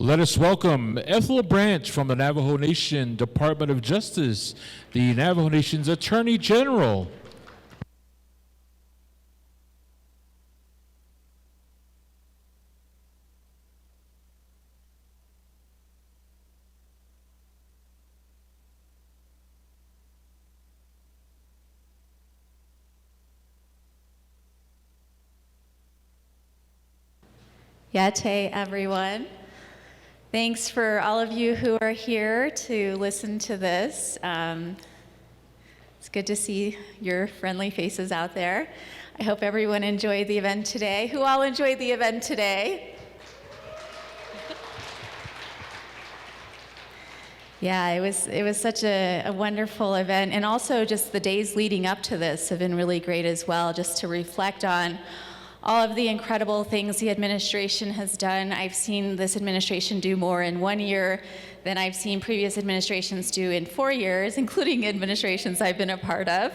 Let us welcome Ethel Branch from the Navajo Nation Department of Justice, the Navajo Nation's Attorney General. Yate, everyone. Thanks for all of you who are here to listen to this. It's good to see your friendly faces out there. I hope everyone enjoyed the event today. Who all enjoyed the event today? Yeah, it was such a wonderful event, and also just the days leading up to this have been really great as well, just to reflect on all of the incredible things the administration has done. I've seen this administration do more in 1 year than I've seen previous administrations do in 4 years, including administrations I've been a part of.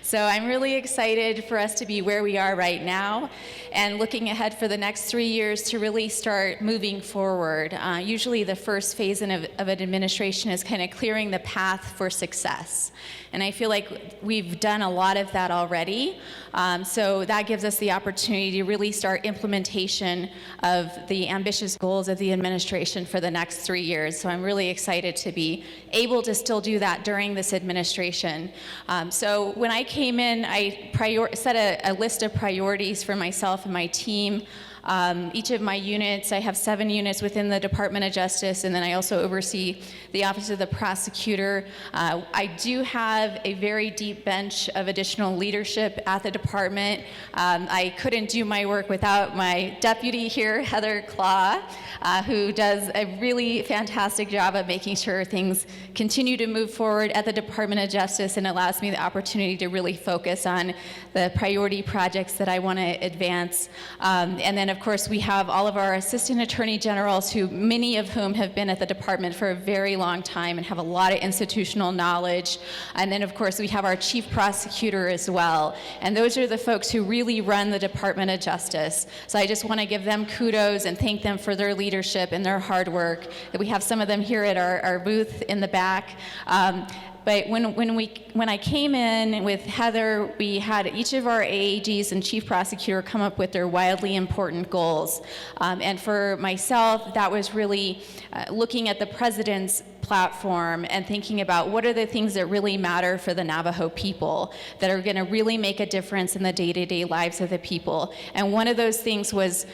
So I'm really excited for us to be where we are right now and looking ahead for the next 3 years to really start moving forward. Usually the first phase of an administration is kind of clearing the path for success. And I feel like we've done a lot of that already. So that gives us the opportunity to really start implementation of the ambitious goals of the administration for the next 3 years. So I'm really excited to be able to still do that during this administration. So when I came in, I set a list of priorities for myself and my team. Each of my units, I have 7 units within the Department of Justice, and then I also oversee the Office of the Prosecutor. I do have a very deep bench of additional leadership at the department. I couldn't do my work without my deputy here, Heather Claw, who does a really fantastic job of making sure things continue to move forward at the Department of Justice, and allows me the opportunity to really focus on the priority projects that I want to advance. And then, of course, we have all of our assistant attorney generals, who many of whom have been at the department for a very long time and have a lot of institutional knowledge. And then, of course, we have our chief prosecutor as well. And those are the folks who really run the Department of Justice. So I just want to give them kudos and thank them for their leadership and their hard work. We have some of them here at our booth in the back. But when I came in with Heather, we had each of our AAGs and chief prosecutor come up with their wildly important goals. And for myself, that was really looking at the president's platform and thinking about what are the things that really matter for the Navajo people, that are going to really make a difference in the day-to-day lives of the people. And one of those things was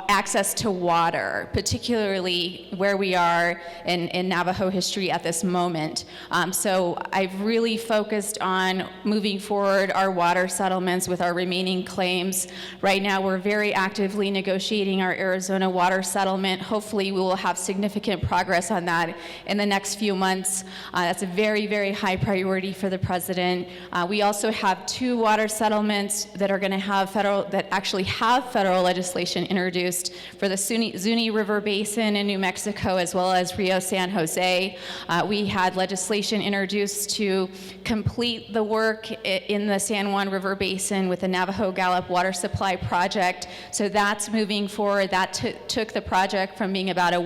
access to water, particularly where we are in Navajo history at this moment. So I've really focused on moving forward our water settlements with our remaining claims. Right now, we're very actively negotiating our Arizona water settlement. Hopefully, we will have significant progress on that in the next few months. That's a very, very high priority for the president. We also have 2 water settlements that are going to have federal legislation introduced for the Zuni River Basin in New Mexico, as well as Rio San Jose. We had legislation introduced to complete the work in the San Juan River Basin with the Navajo Gallup Water Supply Project. So that's moving forward. That took the project from being about a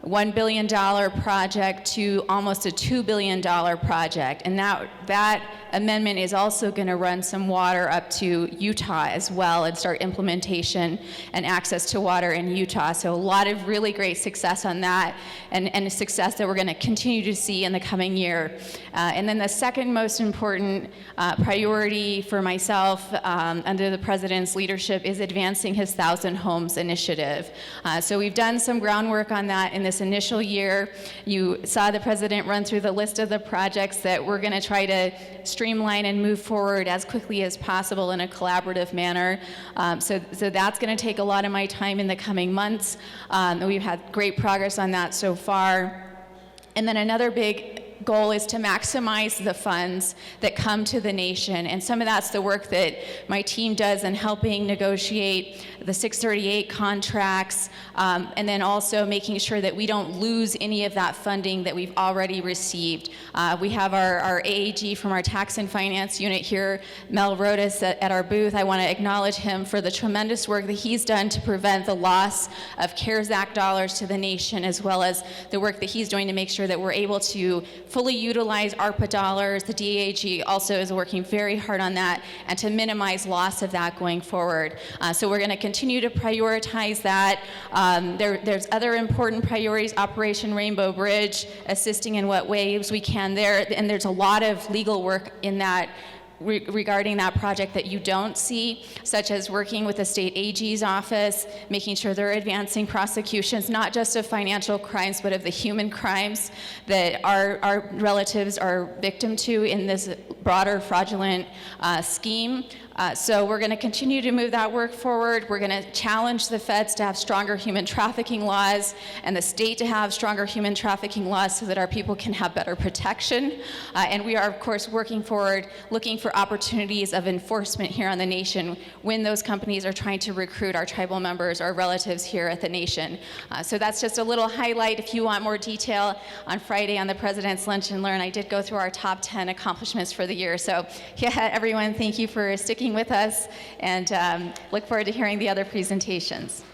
$1 billion project to almost a $2 billion project. And that amendment is also going to run some water up to Utah as well and start implementation and access to water in Utah. So a lot of really great success on that, and success that we're going to continue to see in the coming year. And then the second most important priority for myself under the president's leadership is advancing his 1,000 Homes initiative. So we've done some groundwork on that in this initial year. You saw the president run through the list of the projects that we're going to try to streamline and move forward as quickly as possible in a collaborative manner. So that's going to take a lot of my time in the coming months. We've had great progress on that so far. And then another big goal is to maximize the funds that come to the nation. And some of that's the work that my team does in helping negotiate the 638 contracts, and then also making sure that we don't lose any of that funding that we've already received. We have our AAG from our tax and finance unit here, Mel Rodas, at our booth. I want to acknowledge him for the tremendous work that he's done to prevent the loss of CARES Act dollars to the nation, as well as the work that he's doing to make sure that we're able to fully utilize ARPA dollars. The DAG also is working very hard on that, and to minimize loss of that going forward. So we're going to continue to prioritize that. There's other important priorities, Operation Rainbow Bridge, assisting in what ways we can there, and there's a lot of legal work in that regarding that project that you don't see, such as working with the state AG's office, making sure they're advancing prosecutions, not just of financial crimes, but of the human crimes that our relatives are victim to in this broader fraudulent scheme. So we're going to continue to move that work forward. We're going to challenge the feds to have stronger human trafficking laws and the state to have stronger human trafficking laws so that our people can have better protection. And we are, of course, working forward, looking for opportunities of enforcement here on the nation when those companies are trying to recruit our tribal members or relatives here at the nation. So that's just a little highlight. If you want more detail, on Friday on the President's Lunch and Learn, I did go through our top 10 accomplishments for the year. So yeah, everyone, thank you for sticking with us, and look forward to hearing the other presentations.